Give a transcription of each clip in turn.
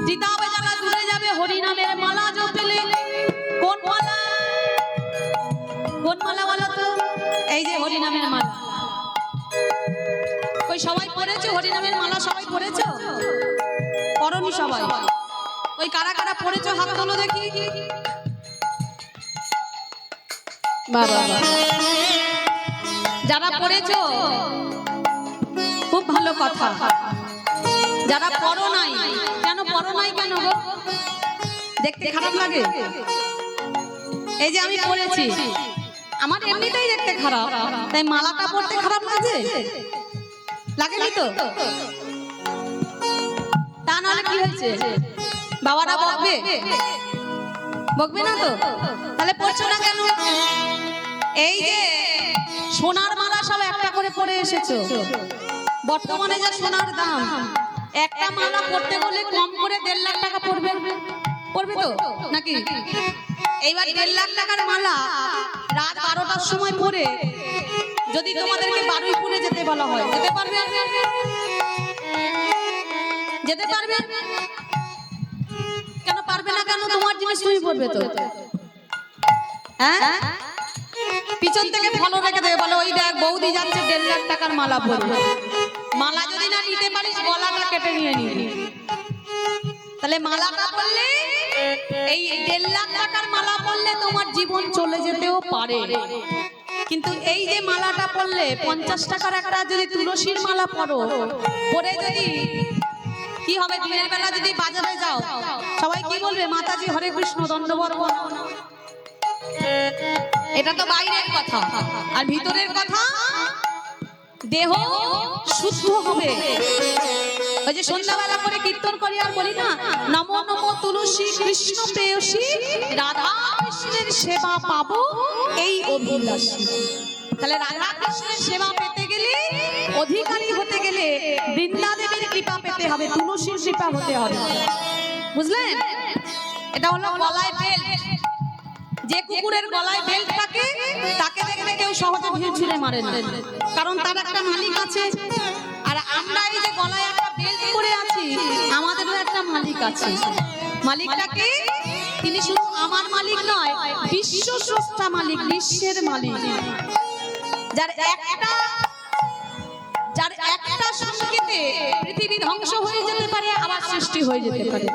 জিতাবে যারা দূরে যাবে হরি নামের মালা জপলে। কোন মালা? কোন মালা বলো তো? এই যে হরি নামের মালা। ওই সবাই পড়েছো হরি নামের মালা? সবাই পড়েছো? পড়নি সবাই? ওই কারা কারা পড়েছো হাত তোলো দেখি। বাবা যারা পড়েছো খুব ভালো কথা। যারা পড়ো নাই, কেন পড়ো নাই কেন গো? দেখতে খারাপ লাগে? এই যে আমি পড়েছি, আমার এমনিতেই দেখতে খারাপ, তাই মালাটা পড়তে খারাপ লাগে? লাগেনি তো? তা নাহলে কি হয়েছে? বাবারা বকবে? বকবে না তো? তাহলে পড়ছো না কেন? এই যে সোনার মালা সব একটা করে পরে এসেছো। বর্তমানে যে সোনার দাম, একটা মালা পড়তে বলে কম করে 1.5 লাখ টাকা পড়বে। পড়বে তো নাকি? এইবার 1.5 লাখ টাকার মালা রাত 12টার সময় পরে যদি তোমাদেরকে বারুইপুরে যেতে বলা হয়, যেতে পারবে? যেতে পারবে? কেন পারবে না কেন? তোমার জিনিস তুমি পড়বে তো। হ্যাঁ, পিছন থেকে ফলো রেখে দেবে, বলে ওই দেখ বৌদি যাচ্ছে 1.5 লাখ টাকার মালা পরবে। মালা যদি না নিতে পারিস গলাটা কেটে নিয়ে নিবি। তাহলে মালাটা পরলে, এই 1.5 লাখ টাকার মালা পরলে তোমার জীবন চলে যেতেও পারে। কিন্তু এই যে মালাটা পরলে 50 টাকার একটা যদি তুলসীর মালা পরো, পরে যদি কি হবে? দিনের বেলা যদি বাজারে যাও সবাই কি বলবে? মাতাজি হরে কৃষ্ণ দণ্ডবত। এটা তো বাইরের কথা, আর ভিতরের কথা দেহ শুদ্ধ হবে। ওই যে সন্ধ্যাবেলা করে কীর্তন করি আর বলি না, নমো নমো তুলসী কৃষ্ণ প্রেয়সী, রাধা কৃষ্ণের সেবা পাবো এই অভিলাষী। তাহলে রাধা কৃষ্ণের সেবা পেতে গেলে, অধিকারী হতে গেলে বৃন্দাদেবীর কৃপা পেতে হবে, তুলসীর কৃপা হতে হবে। বুঝলেন? এটা হলো গলায় বেল্ট। যে কুকুরের গলায় বেল্ট থাকে তাকে দেখলে কেউ সহজে ভিড় ছিঁড়ে মারে না, কারণ তার একটা মালিক আছে। আর আমরা এই যে গলায় একটা বেল্ট পরে আছি, আমাদেরও একটা মালিক আছে। মালিকটাকে তিনি শুধু আমার মালিক নয়, বিশ্ব স্রষ্টা মালিক, বিশ্বের মালিক। যার একটা সংকেতে পৃথিবী ধ্বংস হয়ে যেতে পারে, আবার সৃষ্টি হয়ে যেতে পারে।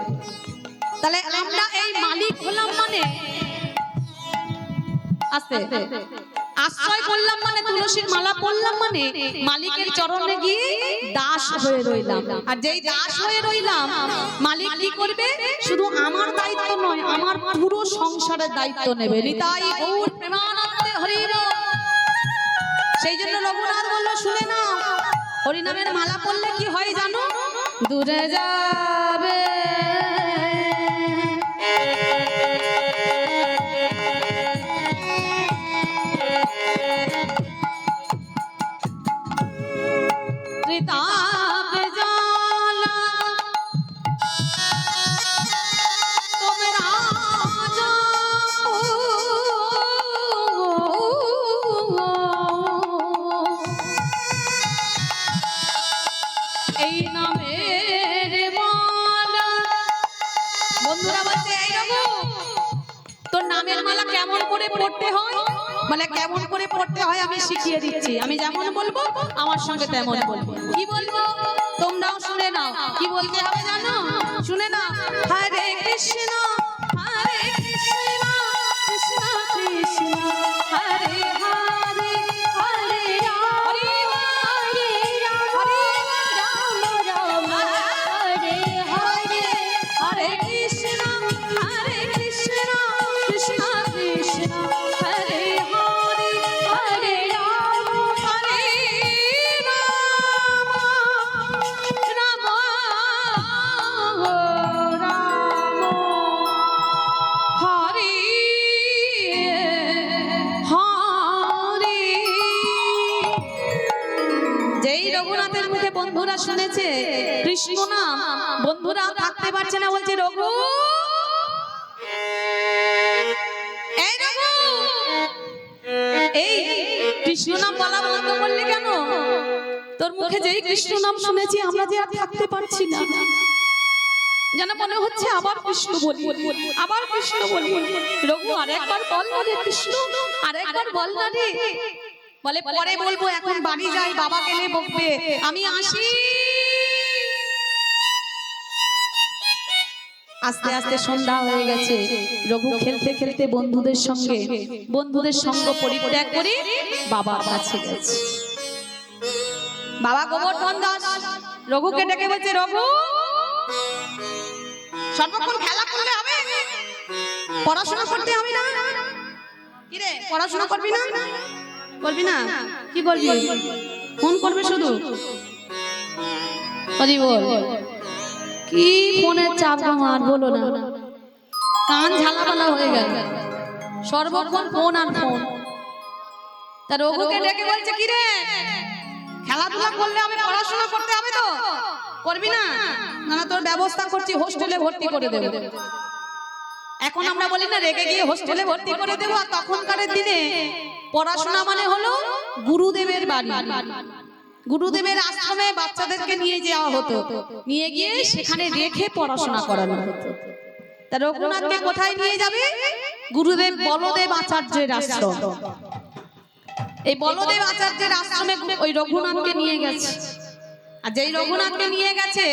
তাহলে আমরা এই মালিক হলাম মানে, আশ্রয় করলাম মানে, তুলসীর মালা পড়লাম মানে মালিকের চরণে গিয়ে দাস হয়ে রইলাম। আর যেই দাস হয়ে রইলাম, মালিক কি করবে? শুধু আমার দায়িত্ব নয়, আমার পুরো সংসারের দায়িত্ব নেবে। নিতাই গৌর প্রেমানন্দে হরির। সেই জন্য রঘুনাথ বলল, শুনে না, হরিনামের মালা পড়লে কি হয় জানো? দূরে যাবে এই নামের মালা। বন্ধুরা বলছে, এই রঘু, তোর নামের মালা কেমন করে পড়তে হয়? মানে কেমন করে পড়তে হয় আমি শিখিয়ে দিচ্ছি। আমি যেমন বলবো আমার সঙ্গে তেমন বলবো। কি বলবো তোমরাও শুনে নাও। কি বলতে হবে জানো? শুনে নাও। হরে কৃষ্ণ হরে কৃষ্ণ কৃষ্ণ কৃষ্ণ হরে হরে, হরে রাম হরে রাম, রাম হরে হরে, হরে কৃষ্ণ কৃষ্ণ কৃষ্ণ হরে হরে, হরে রাম রাম রাম হরে হরে। যেই রঘুনাথের মুখে বন্ধুরা শুনেছে কৃষ্ণ নাম, বন্ধুরা থাকতে পারছে না, বলছে রঘু, এই কৃষ্ণ নাম বলা বন্ধ করলে কেন? তোর মুখে যেই কৃষ্ণ নাম শুনেছি আমরা যে আর থাকতে পারছি না। যেন মনে হচ্ছে আবার কৃষ্ণ বলি, আবার কৃষ্ণ বলি। রঘু আরেকবার বল না রে কৃষ্ণ, আরেকবার বল না রে। বলে পরে বলবো, এখন বাড়ি যাই, বাবা গেলে বকবে, আমি আসি। আস্তে আস্তে সন্ধ্যা হয়ে গেছে। রঘু খেলতে খেলতে বন্ধুদের সঙ্গ পরিত্যাগ করে বাবার কাছে গেছে। বাবা গোবর্ধন দাস রঘুকে ডেকে বলছে, রঘু সর্বক্ষণ খেলা করলে হবে? পড়াশোনা করতে হবে না? কি রে, পড়াশোনা করবি না? করবি না? কি করবি? ফোন করবে শুধু? বল কি ফোনের চাপ আমার, বলো না, কান ঝালাপালা হয়ে গেল, সর্বক্ষণ ফোন আর ফোন। তা রঘুকে ডেকে বলছে, কি রে খেলাধুলা করলে হবে, পড়াশোনা করতে হবে তো? করবি না? না তোর ব্যবস্থা করছি, হোস্টেলে ভর্তি করে দেব। এখন আমরা বলি না রেগে গিয়ে হোস্টেলে ভর্তি করে দেবো, আর তখনকার দিনে পড়াশোনা মানে হলো গুরুদেবের বাড়ি, গুরুদেবের আশ্রমে বাচ্চাদেরকে নিয়ে যাওয়া হতো, নিয়ে গিয়ে সেখানে রেখে পড়াশোনা করানো হতো। তা রঘুনাথকে কোথায় নিয়ে যাবে? গুরুদেব বলদেব আচার্যের আশ্রম। এই বলদেব আচার্যের আশ্রমে ওই রঘুনাথকে নিয়ে গেছে। আর যেই রঘুনাথকে নিয়ে গেছে,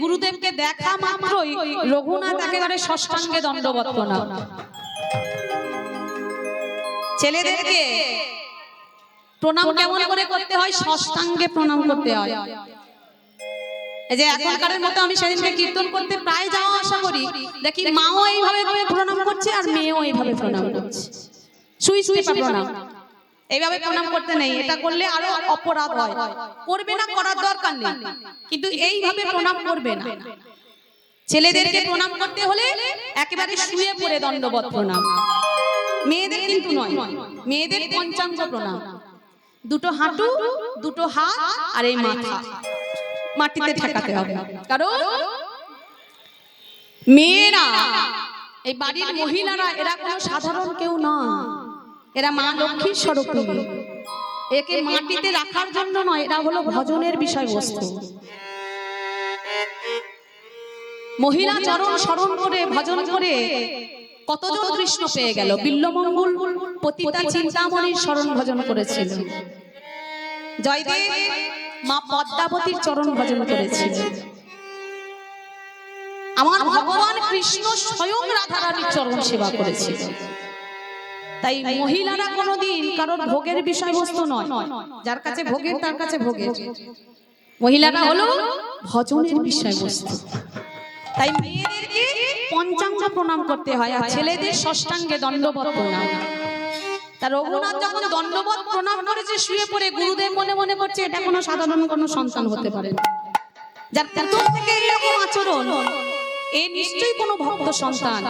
গুরুদেবকে দেখা মাত্রই রঘুনাথ একেবারে ষষ্ঠাঙ্গে দণ্ডবত প্রণাম। ছেলেদেরকে প্রণাম কেমন করে করতে হয়? ষষ্ঠাঙ্গে প্রণাম করতে হয়। এই যে এখনকার মতো আমি সেদিনকে কীর্তন করতে প্রায় যাওয়া আসা করি, দেখি মাও এইভাবে প্রণাম করছে আর মেয়েও এইভাবে প্রণাম করছে। সুই সুই প্রণাম, এইভাবে প্রণাম করতে নেই, এটা করলে আরো অপরাধ হয়। করবে না, করার দরকার নেই, কিন্তু এইভাবে প্রণাম করবে না। ছেলেদেরকে প্রণাম করতে হলে একেবারে শুয়ে পড়ে দণ্ডবত প্রণাম। মেয়েদের কিন্তু নয়, মেয়েদের পঞ্চাঙ্গ প্রণাম। দুটো হাঁটু, দুটো হাত আর এই মাথা মাটিতে ঠেকাতে হবে। কারণ মেয়েরা, এই বাড়ির মহিলারা, এরা কোনো সাধারণ কেউ না, এরা মা লক্ষ্মীর স্বরূপিণী। একে মাটিতে রাখার জন্য নয়, এরা হলো ভজনের বিষয়বস্তু। মহিলা চরণ স্মরণ করে ভজন করে কতজন কৃষ্ণ পেয়ে গেল। বিল্লমঙ্গল পতিতা চিন্তামণির স্মরণ ভজন করেছিল, জয়দেব মা পদ্মাবতীর চরণ ভজন করেছিল, আমার ভগবান কৃষ্ণ স্বয়ং রাধা রানীর চরণ সেবা করেছিল। তাই মহিলারা কোনোদিন কারোর ভোগের বিষয়বস্তু নয়, যার কাছে ভোগের তার কাছে ভোগের। মহিলারা হলো ভজনের বিষয়বস্তু। তাই মেয়েদেরকে পঞ্চাঙ্গ প্রণাম করতে হয়, আর ছেলেদের ষষ্ঠাঙ্গে দণ্ডবত প্রণাম। তা রঘুনাথ যখন দণ্ডবত প্রণাম করেছে শুয়ে পড়ে, গুরুদেব মনে মনে করছে এটা কোনো সাধারণ কোনো সন্তান হতে পারে না, যার প্রথম থেকে এইরকম আচরণ, এ নিশ্চয়ই কোনো ভক্ত সন্তান।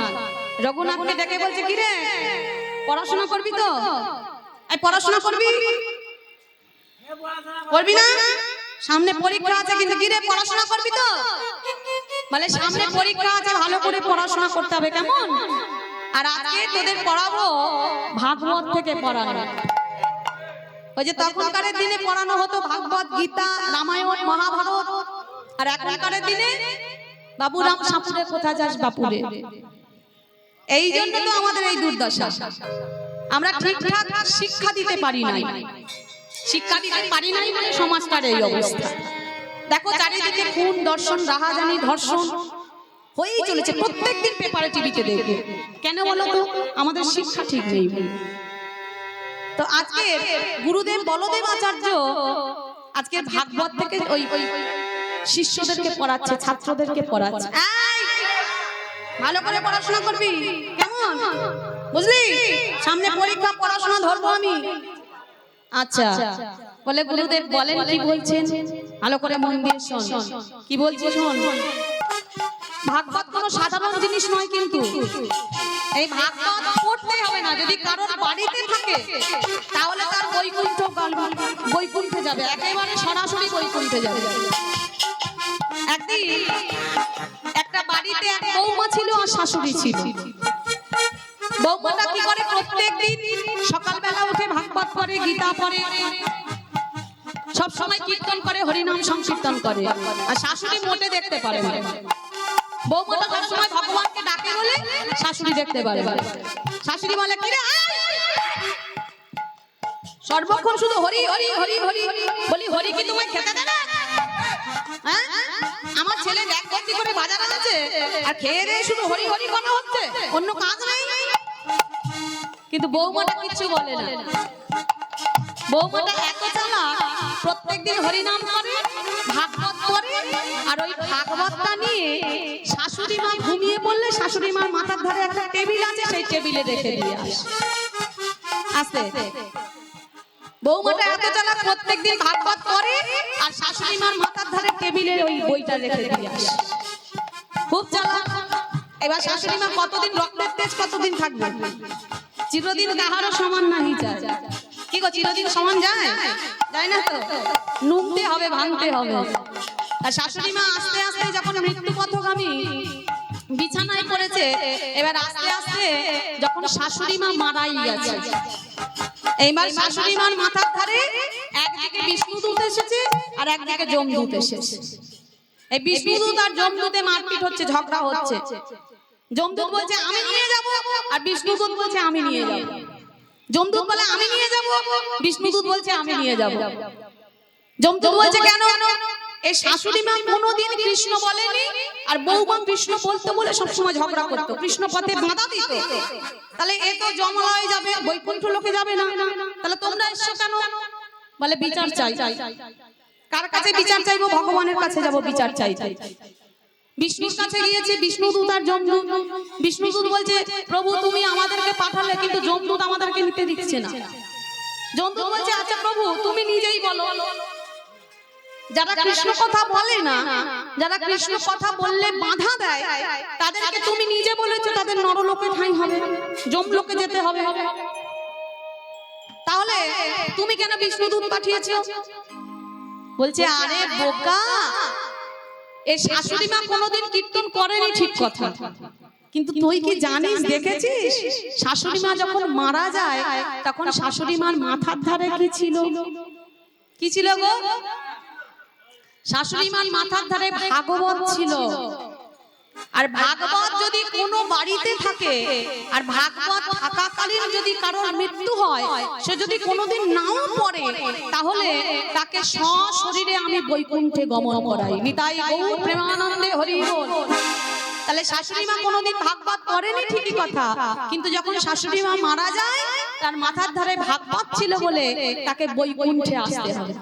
রঘুনাথকে ডেকে বলছে, কি রে পড়াশোনা করবি তো? এই পড়াশোনা করবি? করবি না? সামনে পরীক্ষা আছে, কিন্তু কি রে পড়াশোনা করবি তো? বলে সামনে পরীক্ষা আছে, ভালো করে পড়াশোনা করতে হবে, কেমন? আর আজকে তোদের পড়াবো ভাগবত থেকে পড়ানো। ওই যে তখনকার দিনে পড়ানো হতো ভাগবত, গীতা, রামায়ণ, মহাভারত। আর এখনকার দিনে বাবুরাম সাপুরে কোথা যাস বাপুরে। এই জন্য তো আমাদের এই দুর্দশা, আমরা ঠিকঠাক শিক্ষা দিতে পারি নাই। শিক্ষা দিতে পারি নাই বলে সমাজটার এই অবস্থা। দেখো চারিদিকে খুন, দর্শন, রাহাজানি, ধর্ষণ হয়েই চলেছে, প্রত্যেকদিন পেপারে টিভিতে দেখবে। কেন বলো তো? আমাদের শিক্ষা ঠিক নেই। তো আজকে গুরুদেব বলদেব আচার্য আজকে ভাগবত থেকে ওই শিষ্যদেরকে পড়াচ্ছে, ছাত্রদেরকে পড়াচ্ছে। ভালো করে পড়াশোনা করবি, কেমন? বুঝলি? সামনে পরীক্ষা, পড়াশোনা ধরবো আমি। আচ্ছা, বলে গুরুদেব বলেন কি বলছেন, ভালো করে মন দিয়ে শোন। কি বলছে শোন। ভাগবত কোনো সাধারণ জিনিস নয়, কিন্তু এই ভাগবত পড়তে হবে না। যদি কারোর বাড়িতে থাকে তাহলে তার বৈকুণ্ঠে যাবে, একেবারে সরাসরি বৈকুণ্ঠে যাবে। একদিন একটা বাড়িতে এক বৌমা ছিল আর শাশুড়ি ছিল। বৌমাটা কি করে? প্রত্যেকদিন সকালবেলা উঠে ভাগবত পড়ে, গীতা পড়ে, সব সময় কীর্তন করে, হরিনাম সংকীর্তন করে। আর শাশুড়ি মোটে দেখতে পারে না। বৌমাটা সবসময় ভগবানকে ডাকে বলে শাশুড়ি দেখতে পারে। শাশুড়ি বলে কি রে সর্বক্ষণ শুধু হরি হরি হরি হরি, বলি হরি কি তোমায় খেতে দেবে? হ্যাঁ, আমার ছেলে ব্যাগ ভর্তি করে বাজারে যাচ্ছে আর খেয়ে দিয়ে শুধু হরি হরি করা হচ্ছে, অন্য কাজ নাই। কিন্তু বৌমাটা কিছু বলে না। বৌমাটা এত চালাক, প্রত্যেকদিন হরিনাম করে, ভাগবত করে, আর ওই ভাগবতটা নিয়ে শাশুড়ি মা ঘুমিয়ে পড়লে শাশুড়ি মার মাথার ধারে একটা টেবিল আছে, সেই টেবিলে রেখে দিয়ে আসে। বৌমাটা এত চালাক, প্রত্যেকদিন ভাগবত করে আর শাশুড়ি মার মাথার ধারে টেবিলে ওই বইটা রেখে দিয়ে আসে। খুব চালাক। এবার শাশুড়ি মা কতদিন রক্তের তেজ কতদিন থাকবে? চিরদিন কাহারও সমান নাহি যায়। কি গো, চিরদিন সমান যায়? যায় না তো, নুমতে হবে, ভাঙতে হবে। আর শাশুড়ি মা আস্তে আস্তে যখন মৃত্যু পথগামী বিছানায় পড়েছে, এবার আস্তে আস্তে যখন শাশুড়ি মা মারাই গেছে, এইবার শাশুড়ি মার মাথার ধারে একদিকে বিষ্ণুদূত এসেছে আর একদিকে যমদূত এসেছে। এই বিষ্ণুদূত আর যমদূতে মারপিট হচ্ছে, ঝগড়া হচ্ছে। যমদূত বলছে আমি নিয়ে যাব, আর বিষ্ণুদূত বলছে আমি নিয়ে যাব। যমদূত বলে আমি নিয়ে যাব, বিষ্ণুদূত বলছে আমি নিয়ে যাব। যমদূত বলছে কেন? এই শাশুড়ি মা কোনোদিন কৃষ্ণ বলেনি, আর বৌমা কৃষ্ণ বলতে বলে সবসময় ঝগড়া করতো, কৃষ্ণ পথে বাধা দিত। তাহলে এ তো জমলয়ে যাবে, বৈকুণ্ঠ লোকে যাবে না, তাহলে তোমরা এসছো কেন? বলে বিচার চাই। কার কাছে বিচার চাইবো? ভগবানের কাছে যাব, বিচার চাই। বিষ্ণুর কাছে গিয়েছে বিষ্ণুদূত আর যমদূত। বিষ্ণুদূত বলছে প্রভু তুমি আমাদেরকে পাঠালে, কিন্তু যমদূত আমাদেরকে নিতে দিচ্ছে না। যমদূত বলছে আচ্ছা প্রভু তুমি নিজেই বলো, যারা কৃষ্ণ কথা বলে না, যারা কৃষ্ণ কথা বললে বাধা দেয়, তাদেরকে তুমি নিজে বলেছো তাদের নরলোকে ঠাঁই হবে, যমলোকে যেতে হবে। তাহলে তুমি কেন বিষ্ণুদূত পাঠিয়েছো? বলছে আরে বোকা, এই শাশুড়ি মা কোনোদিন কীর্তন করেনি ঠিক কথা, কিন্তু তুই কি জানিস, দেখেছিস শাশুড়ি মা যখন মারা যায় তখন শাশুড়ি মার মাথার ধারে কি ছিল? কি ছিল গো? শাশুড়ি মার মাথার ধারে ভাগবত ছিল। আর ভাগবত যদি কোনো বাড়িতে থাকে, আর ভাগবত থাকাকালীন যদি কারোর মৃত্যু হয়, সে যদি কোনোদিন নাও পড়ে, তাহলে তাকে সশরীরে আমি বৈকুণ্ঠে গমন করাই। নিতাই গৌর প্রেমানন্দে হরি বল। তাহলে শাশুড়ি মা কোনোদিন ভাগবত করেনি ঠিকই কথা, কিন্তু যখন শাশুড়ি মা মারা যায় তার মাথার ধারে ভাগবত ছিল বলে তাকে বৈকুণ্ঠে আসতে হবে।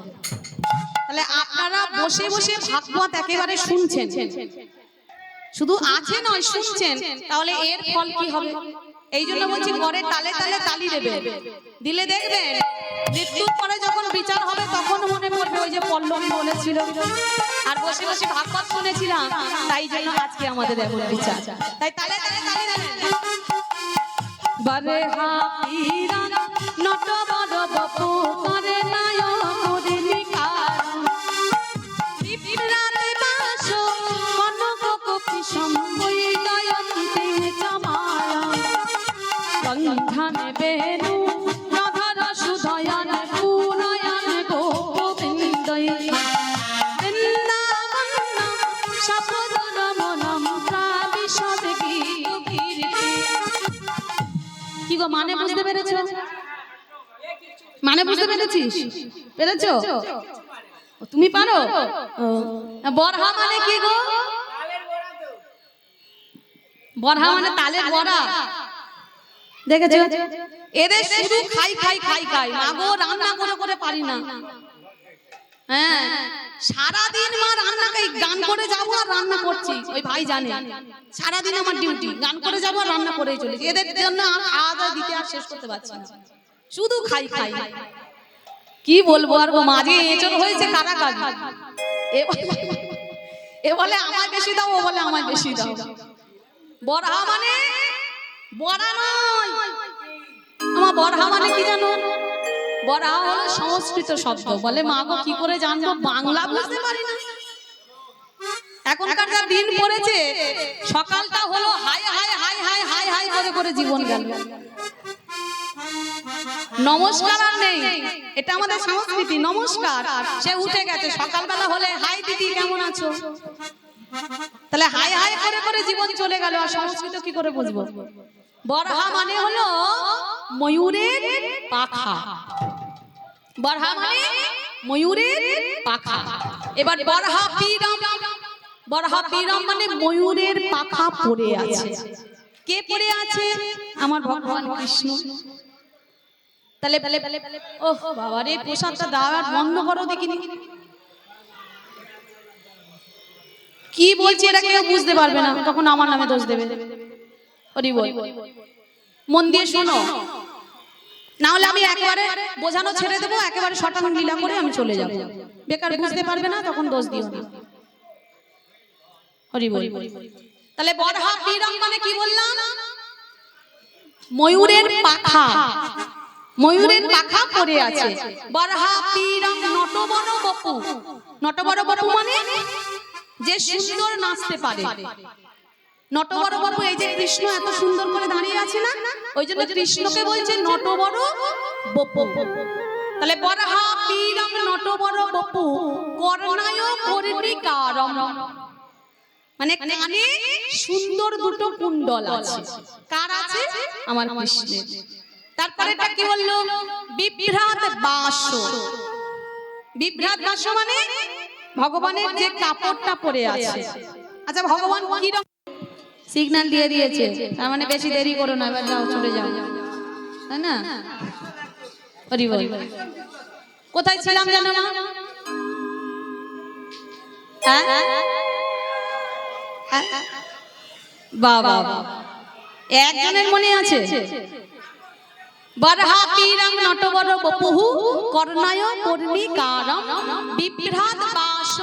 তাহলে আপনারা বসে বসে ভাগবত একেবারে শুনছেন, শুধু আছে নয় শুনছেন, তাহলে এর ফল কি হবে? এই জন্য বলছি ঘরে তালে তালে তালি দেবে, দিলে দেখবেন মৃত্যুর পরে যখন বিচার হবে তখন মনে পড়বে ওই যে পল্লবী বলেছিল, আর বসে বসে ভাগবত শুনেছিলাম, তাই জন্য আজকে আমাদের এখন বিচার। তাই তালে তালে তালি দেবেন। বারে হাতিরা নট বড় বপু করে নায়ক করে নিকার দীপরাতে বাসো কনক কপি সম্বই দয়ন্তে চামায়া গন্ধানে বেনু রাধার সুধয়ান পুনয়ন গোবিন্দই বৃন্দাবন সপদর মনম প্রাবিশদ গীত কীর্তি। কি গো মানে বুঝতে পেরেছো? মানে বুঝতে পেরেছিস? পেরেছো? তুমি পারো? বরহা মানে কি গো? বরহা মানে তালের বড়া। দেখেছো? এদের শুধু খাই খাই খাই খাই, না গো রান্না করে করে পারি না। হ্যাঁ, সারাদিন মা রান্না গান করে যাবো আর রান্না করছি, ওই ভাই জানে সারাদিন আমার ডিউটি, গান করে যাবো আর রান্না করেই চলেছি। এদের জন্য খাওয়া দাওয়া দিতে আর শেষ করতে পারছি না, শুধু খাই খাই। কি বলবো আর গো, মাঝে এঁচড় হয়েছে কারাকারি। এ বলে আমায় বেশি দাও, ও বলে আমায় বেশি দাও। বরহা মানে বড়া নয়, আমার বরহা মানে কি জানো? বরহা হলো সংস্কৃত শব্দ। বলে মা গো কি করে জানবো, বাংলা বুঝতে পারি না। এখনকার যা দিন পড়েছে, সকালটা হলো high high high high high high করে করে জীবন গেল। নমস্কার আর নেই, এটা আমাদের সংস্কৃতি। নমস্কার সে উঠে গেছে, সকালবেলা হলে হাই দিদি কেমন আছো, তাহলে হাই হাই করে করে জীবন চলে গেল, আর সংস্কৃত কি করে বুঝবো? বরহা মানে হলো ময়ূরের পাখা, বরহা মানে ময়ূরের পাখা। এবার বরহা পীরম, বরহা পীরম মানে ময়ূরের পাখা পড়ে আছে। কে পড়ে আছে? আমার ভগবান কৃষ্ণ। তাহলে ও বাবা রে, প্রসাদটা দাও বন্ধ করো দেখিনি। কি বলছি এটা কেউ বুঝতে পারবে না, তখন আমার নামে দোষ দেবে। হরি বল, মন দিয়ে শোনো, না হলে আমি একেবারে বোঝানো ছেড়ে দেবো, একেবারে শটান লীলা করে আমি চলে যাব। বেকার বুঝতে পারবে না, তখন দোষ দিও না। হরি বল। তাহলে বরহা পীরম মানে কি বললাম? ময়ূরের পাখা, ময়ূরের পাখা পড়ে আছে। বরহা পীরম নটবর বপু, নটবর বপু মানে যে সুন্দর নাচতে পারে। নটবর বপু, এই যে কৃষ্ণ এত সুন্দর করে দাঁড়িয়ে আছে না, ওই জন্য কৃষ্ণকে বলছে নটবর বপু। তাহলে বরহা পীরম নটবর বপু কর্ণায় কর্ণিকারম মানে কানে সুন্দর দুটো কুণ্ডল আছে। কার আছে? আমার কৃষ্ণের। তারপরে এটা কি বললো? বিভ্রাট বাস, বিভ্রাট বাস মানে ভগবানের যে কাপড়টা পরে আছে। আচ্ছা ভগবান কি রকম? সিগন্যাল দিয়ে দিয়েছে, তার মানে বেশি দেরি করো না, এবার যাও চলে যাও, তাই না? হরি বল। কোথায় ছিলাম জানো মা? বাবা একজনের মনে আছে? বরহা পীরম নটবর বপুহু কর্ণায় কর্ণিকারম বিভ্রাট বাস।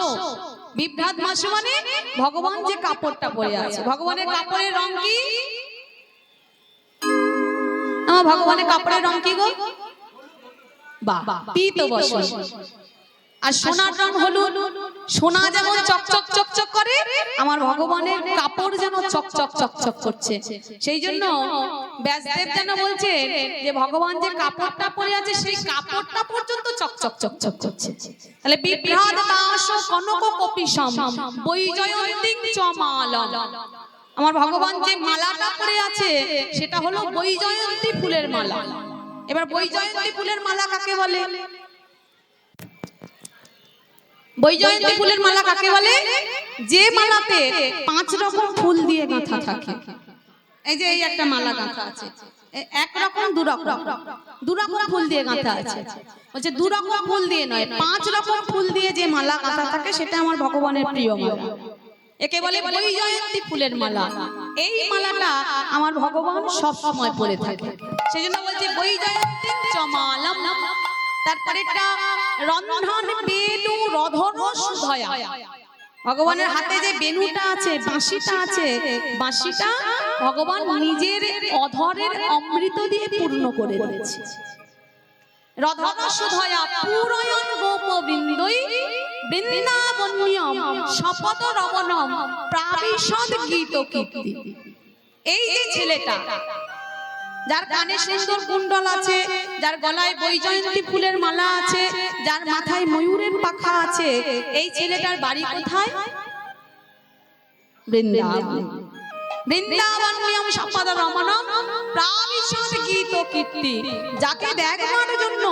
বিভ্রাট বাস মানে ভগবান যে কাপড়টা পরে আছে। ভগবানের কাপড়ের রং কি? আমার ভগবানের কাপড়ের রং কি গো? বাহ, পীত বসন। আর সোনার রং হলুদ। সোনা যেমন চকচক চকচক করে, আমার ভগবানের কাপড় যেন চকচক চকচক করছে। সেই জন্য ব্যাসদেব যেন বলছে যে ভগবান যে কাপড়টা পরে আছে সেই কাপড়টা পর্যন্ত চকচক চকচক করছে। তাহলে বিভ্রাট বাস কনক কপিশম বৈজয়ন্তীং চমালম, আমার ভগবান যে মালাটা পরে আছে সেটা হলো বৈজয়ন্তী ফুলের মালা। এবার বৈজয়ন্তী ফুলের মালা কাকে বলে? বৈজয়ন্তী ফুলের মালা কাকে বলে? যে মালাতে 5 রকম ফুল দিয়ে গাঁথা থাকে। এই যে এই একটা মালা গাঁথা আছে, এক রকম দু রকম ফুল দিয়ে গাঁথা আছে। বলছে 2 রকম ফুল দিয়ে নয়, 5 রকম ফুল দিয়ে যে মালা গাঁথা থাকে সেটা আমার ভগবানের প্রিয় মালা। একে বলে বৈজয়ন্তী ফুলের মালা। এই মালাটা আমার ভগবান সব সময় পরে থাকে, সেজন্য বলছে বৈজয়ন্তী চমালম। তারপরে একটা রন্ধন বেনু রধন সুধয়া, ভগবানের হাতে যে বেনুটা আছে, বাঁশিটা আছে, বাঁশিটা ভগবান নিজের অধরের অমৃত দিয়ে পূর্ণ করে দিয়েছে। রধন সুধয়া পুরয়ন গোপবৃন্দৈ বৃন্দাবন্যম শপথ রমণম প্রাবিশদ গীত কীর্তি। এই যে ছেলেটা যার কানে সুন্দর কুণ্ডল আছে, যার গলায় বৈজয়ন্তী ফুলের মালা আছে, যার মাথায় ময়ূরের পাখা আছে, এই ছেলেটার বাড়ি কোথায়? বৃন্দাবন। বৃন্দাবন্যম শপথ রমণম প্রাবিশদ গীত কীর্তি। যাকে দেখবার জন্য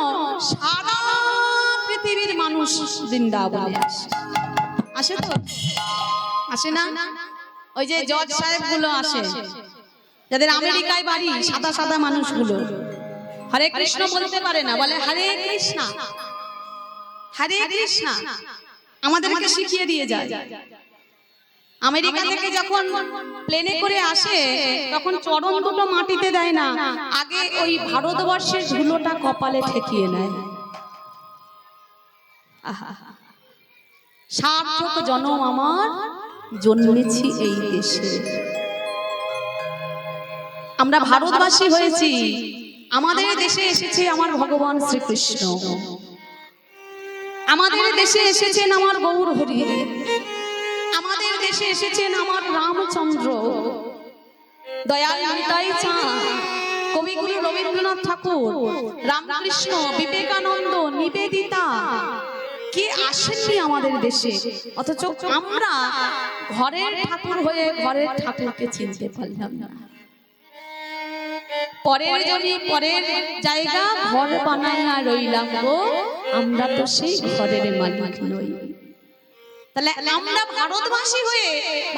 সারা পৃথিবীর মানুষ বৃন্দাবনে আসে। আসে তো? আসে না? ওই যে জজ সাহেব গুলো আসে, যাদের আমেরিকায় বাড়ি, সাদা সাদা মানুষগুলো হরে কৃষ্ণ বলতে পারে না, বলে হরে কৃষ্ণ হরে কৃষ্ণ, আমাদেরকে শিখিয়ে দিয়ে যায়। আমেরিকা থেকে যখন প্লেনে করে আসে তখন চরণ দুটো মাটিতে দেয় না, আগে ওই ভারতবর্ষের ধুলোটা কপালে ঠেকিয়ে নেয়। সার্থক জন্ম আমার জন্মেছি এই দেশে। আমরা ভারতবাসী হয়েছি, আমাদের দেশে এসেছে আমার ভগবান শ্রীকৃষ্ণ, আমাদের দেশে এসেছেন আমার গৌর হরি, আমাদের দেশে এসেছেন আমার রামচন্দ্র, দয়াল নিতাই চাঁদ, কবিগুরু রবীন্দ্রনাথ ঠাকুর, রামকৃষ্ণ, বিবেকানন্দ, নিবেদিতা, কে আসেননি আমাদের দেশে, অথচ আমরা ঘরের ঠাকুর হয়ে ঘরের ঠাকুরকে চিনতে পারলাম না। পরের জমি পরের জায়গা ঘর বানাইয়া রইলাম গো, আমরা তো সেই ঘরের মালিক নই। তাহলে আমরা ভারতবাসী হয়ে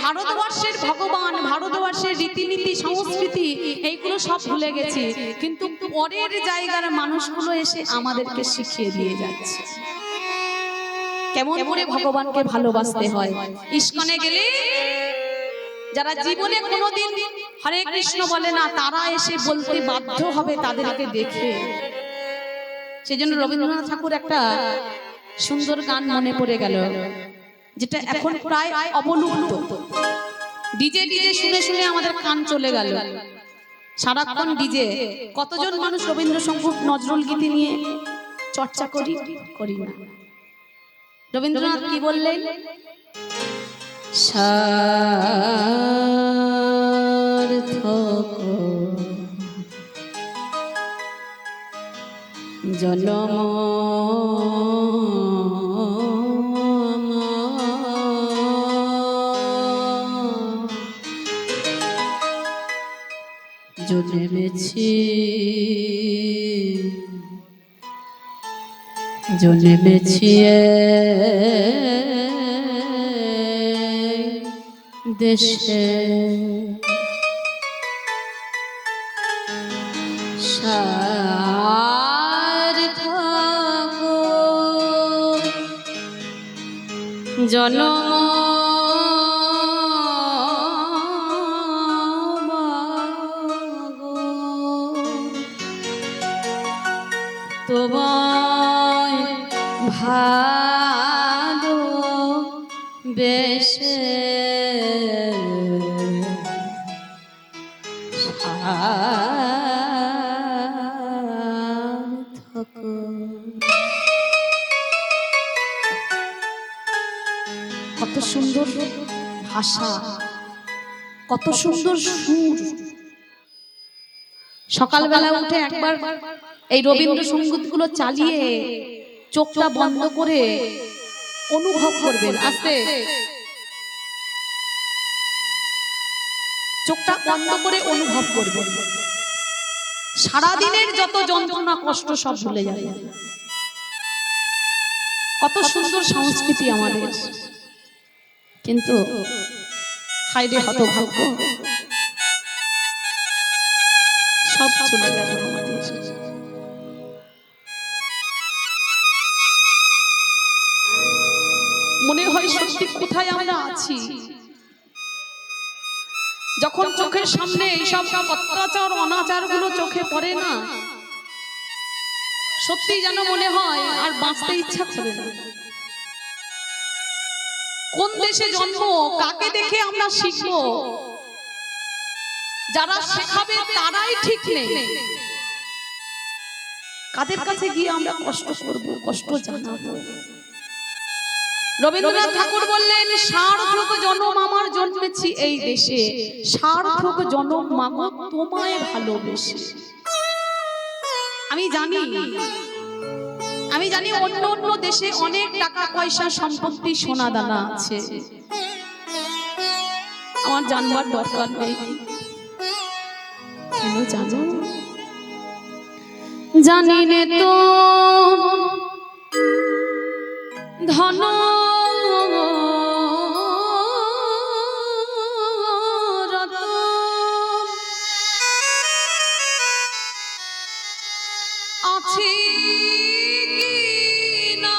ভারতবর্ষের ভগবান, ভারতবর্ষের রীতিনীতি, সংস্কৃতি এইগুলো সব ভুলে গেছি, কিন্তু পরের জায়গার মানুষগুলো এসে আমাদেরকে শিখিয়ে দিয়ে যাচ্ছে কেমন করে ভগবানকে ভালোবাসতে হয়। ইস্কনে গেলে যারা জীবনে কোনোদিন হরে কৃষ্ণ বলে না, তারা এসে বলতে বাধ্য হবে তাদেরকে দেখে। সেজন্য রবীন্দ্রনাথ ঠাকুর একটা সুন্দর গান মনে পড়ে গেল, যেটা এখন প্রায় অবলুপ্ত। ডিজে ডিজে শুনে শুনে আমাদের কান চলে গেল, সারাক্ষণ ডিজে। কতজন মানুষ রবীন্দ্রসঙ্গীত নজরুল গীতি নিয়ে চর্চা করি না। রবীন্দ্রনাথ কি বললেন? সার্থক জনম জন্মেছি দেশে, সার্থক জনম তোমায় ভালো বেশে সার্থক। কত সুন্দর ভাষা, কত সুন্দর সুর। সকালবেলা উঠে একবার এই রবীন্দ্রসঙ্গীত গুলো চালিয়ে চোখটা বন্ধ করে অনুভব করবেন। আস্তে চোখটা বন্ধ করে অনুভব করবেন, সারাদিনের যত যন্ত্রণা কষ্ট সব ভুলে যাবে। কত সুন্দর সংস্কৃতি আমাদের, কিন্তু হায়রে হতভাগ্য, সব চলে গেল আমাদের। মনে হয় সত্যি কোথায় আমরা আছি। যখন চোখের সামনে এইসব অত্যাচার অনাচার গুলো চোখে পড়ে না, সত্যি যেন মনে হয় আর বাঁচতে ইচ্ছা করে না। কোন দেশে জন্ম, কাকে দেখে আমরা শিখবো? যারা শেখাবে তারাই ঠিক নেই, কাদের কাছে গিয়ে আমরা কষ্ট করব, কষ্ট জানাবো? রবীন্দ্রনাথ ঠাকুর বললেন, সার্থক জনম আমার জন্মেছি এই দেশে, সার্থক জনম মাগো তোমায় ভালোবেসে। আমি জানি অন্য অন্য দেশে অনেক টাকা পয়সা সম্পত্তি সোনা দানা আছে, আমার জানবার দরকার নেই। কেন জানো? জানি নে তো ধন আছে কি না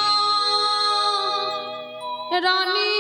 রানী